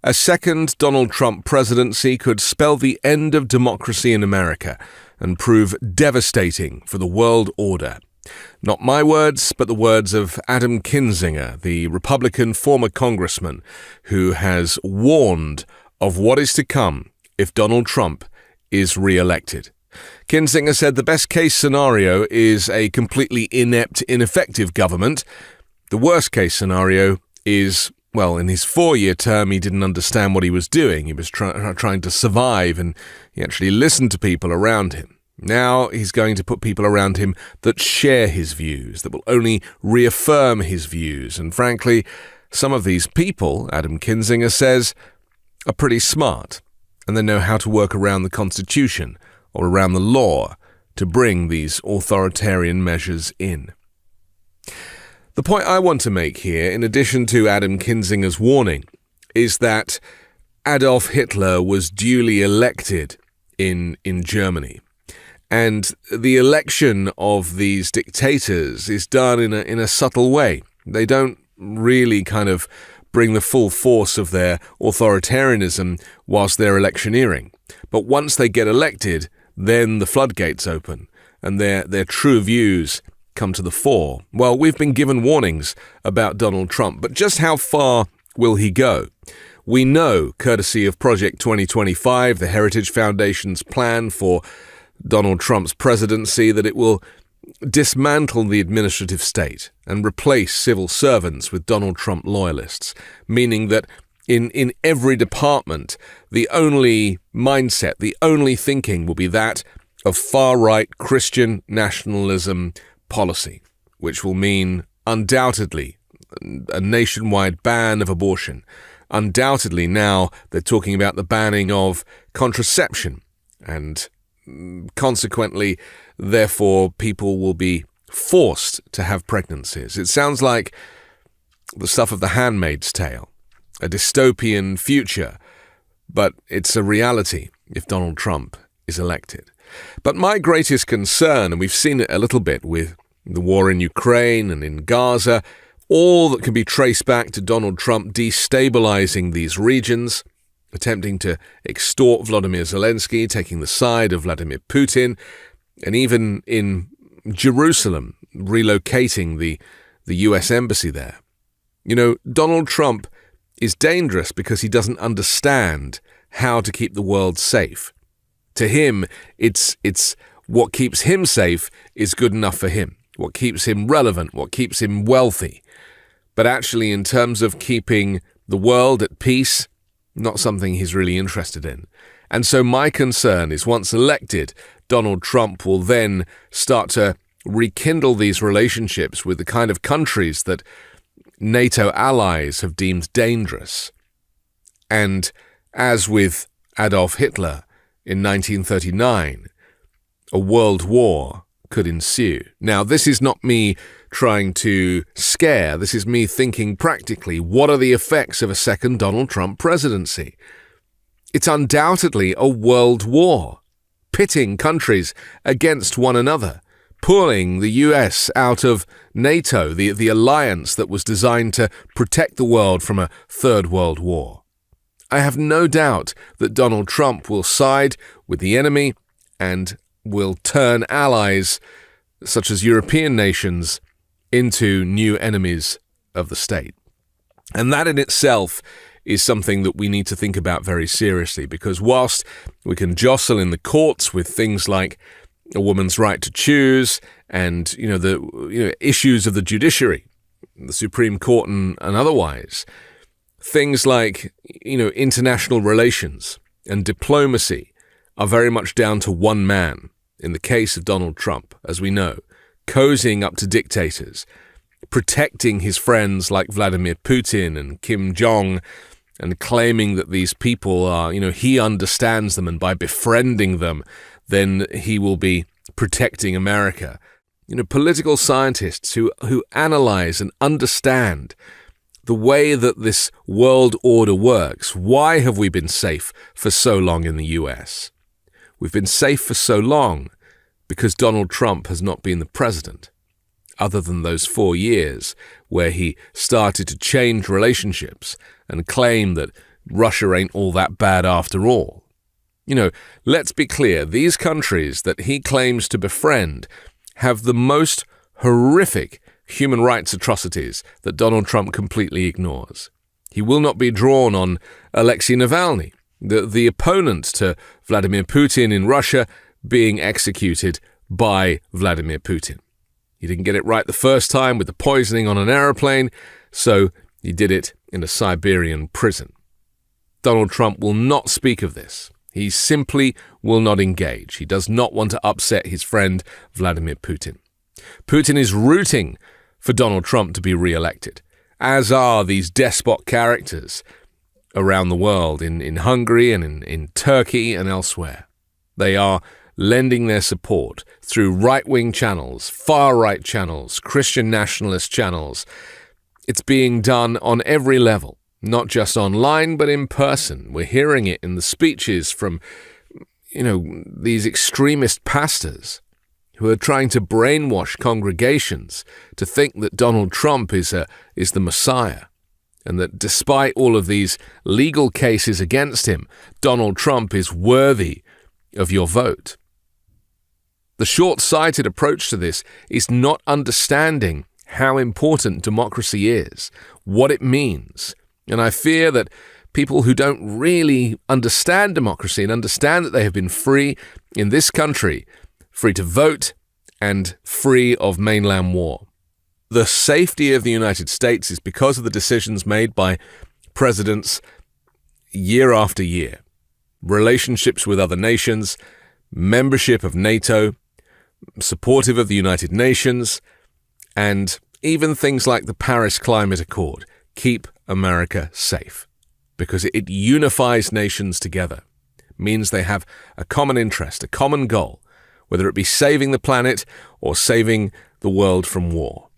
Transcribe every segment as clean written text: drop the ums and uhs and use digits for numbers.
A second Donald Trump presidency could spell the end of democracy in America and prove devastating for the world order. Not my words, but the words of Adam Kinzinger, the Republican former congressman, who has warned of what is to come if Donald Trump is re-elected. Kinzinger said the best-case scenario is a completely inept, ineffective government. The worst-case scenario is, well, in his 4-year term, he didn't understand what he was doing. He was trying to survive, and he actually listened to people around him. Now he's going to put people around him that share his views, that will only reaffirm his views. And frankly, some of these people, Adam Kinzinger says, are pretty smart, and they know how to work around the Constitution or around the law to bring these authoritarian measures in. The point I want to make here, in addition to Adam Kinzinger's warning, is that Adolf Hitler was duly elected in Germany. And the election of these dictators is done in a subtle way. They don't really kind of bring the full force of their authoritarianism whilst they're electioneering. But once they get elected, then the floodgates open and their true views come to the fore. Well, we've been given warnings about Donald Trump, but just how far will he go? We know, courtesy of Project 2025, the Heritage Foundation's plan for Donald Trump's presidency, that it will dismantle the administrative state and replace civil servants with Donald Trump loyalists, meaning that in every department, the only mindset, the only thinking will be that of far-right Christian nationalism policy, which will mean undoubtedly a nationwide ban of abortion. Undoubtedly now they're talking about the banning of contraception, and consequently, therefore, people will be forced to have pregnancies. It sounds like the stuff of The Handmaid's Tale, a dystopian future, but it's a reality if Donald Trump is elected. But my greatest concern, and we've seen it a little bit with the war in Ukraine and in Gaza, all that can be traced back to Donald Trump destabilizing these regions, attempting to extort Volodymyr Zelensky, taking the side of Vladimir Putin, and even in Jerusalem, relocating the US embassy there. You know, Donald Trump is dangerous because he doesn't understand how to keep the world safe. To him, it's what keeps him safe is good enough for him, what keeps him relevant, what keeps him wealthy. But actually, in terms of keeping the world at peace, not something he's really interested in. And so my concern is once elected, Donald Trump will then start to rekindle these relationships with the kind of countries that NATO allies have deemed dangerous. And as with Adolf Hitler in 1939, a world war could ensue. Now, this is not me trying to scare. This is me thinking practically, what are the effects of a second Donald Trump presidency? It's undoubtedly a world war, pitting countries against one another, pulling the US out of NATO, the alliance that was designed to protect the world from a third world war. I have no doubt that Donald Trump will side with the enemy and will turn allies, such as European nations, into new enemies of the state. And that in itself is something that we need to think about very seriously, because whilst we can jostle in the courts with things like a woman's right to choose and the issues of the judiciary, the Supreme Court and otherwise, things like international relations and diplomacy are very much down to one man. In the case of Donald Trump, as we know, cozying up to dictators, protecting his friends like Vladimir Putin and Kim Jong, and claiming that these people are, he understands them, and by befriending them, then he will be protecting America. Political scientists who analyze and understand the way that this world order works. Why have we been safe for so long in the US? We've been safe for so long because Donald Trump has not been the president, other than those 4 years where he started to change relationships and claim that Russia ain't all that bad after all. You know, let's be clear, these countries that he claims to befriend have the most horrific human rights atrocities that Donald Trump completely ignores. He will not be drawn on Alexei Navalny, the opponent to Vladimir Putin in Russia, being executed by Vladimir Putin. He didn't get it right the first time with the poisoning on an aeroplane, so he did it in a Siberian prison. Donald Trump will not speak of this. He simply will not engage. He does not want to upset his friend Vladimir Putin. Putin is rooting for Donald Trump to be re-elected, as are these despot characters around the world, in Hungary and in Turkey and elsewhere. They are lending their support through right-wing channels, far-right channels, Christian nationalist channels. It's being done on every level, not just online, but in person. We're hearing it in the speeches from, these extremist pastors who are trying to brainwash congregations to think that Donald Trump is the Messiah, and that despite all of these legal cases against him, Donald Trump is worthy of your vote. The short-sighted approach to this is not understanding how important democracy is, what it means. And I fear that people who don't really understand democracy and understand that they have been free in this country, free to vote and free of mainland war. The safety of the United States is because of the decisions made by presidents year after year. Relationships with other nations, membership of NATO, supportive of the United Nations, and even things like the Paris Climate Accord keep America safe because it unifies nations together, means they have a common interest, a common goal, whether it be saving the planet or saving the world from war.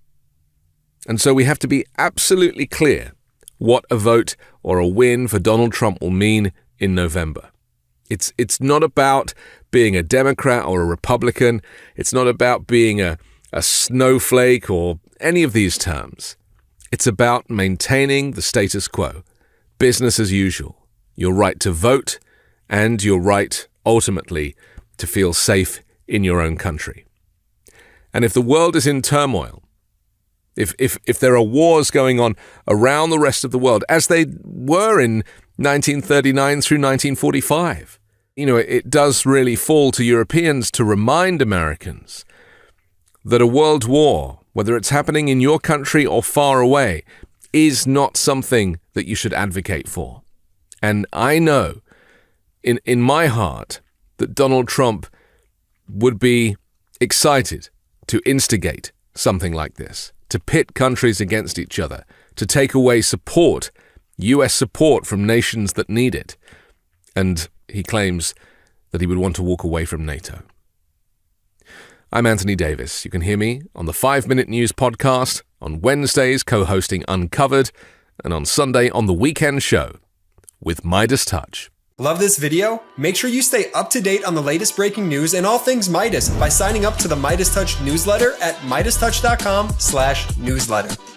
And so we have to be absolutely clear what a vote or a win for Donald Trump will mean in November. It's not about being a Democrat or a Republican. It's not about being a snowflake or any of these terms. It's about maintaining the status quo, business as usual, your right to vote and your right, ultimately, to feel safe in your own country. And if the world is in turmoil, if there are wars going on around the rest of the world, as they were in 1939 through 1945, it does really fall to Europeans to remind Americans that a world war, whether it's happening in your country or far away, is not something that you should advocate for. And I know in my heart that Donald Trump would be excited to instigate something like this, to pit countries against each other, to take away support, US support from nations that need it. And he claims that he would want to walk away from NATO. I'm Anthony Davis. You can hear me on the 5-Minute News podcast, on Wednesdays co-hosting Uncovered, and on Sunday on The Weekend Show with MeidasTouch. Love this video? Make sure you stay up to date on the latest breaking news and all things Meidas by signing up to the MeidasTouch newsletter at MeidasTouch.com/newsletter.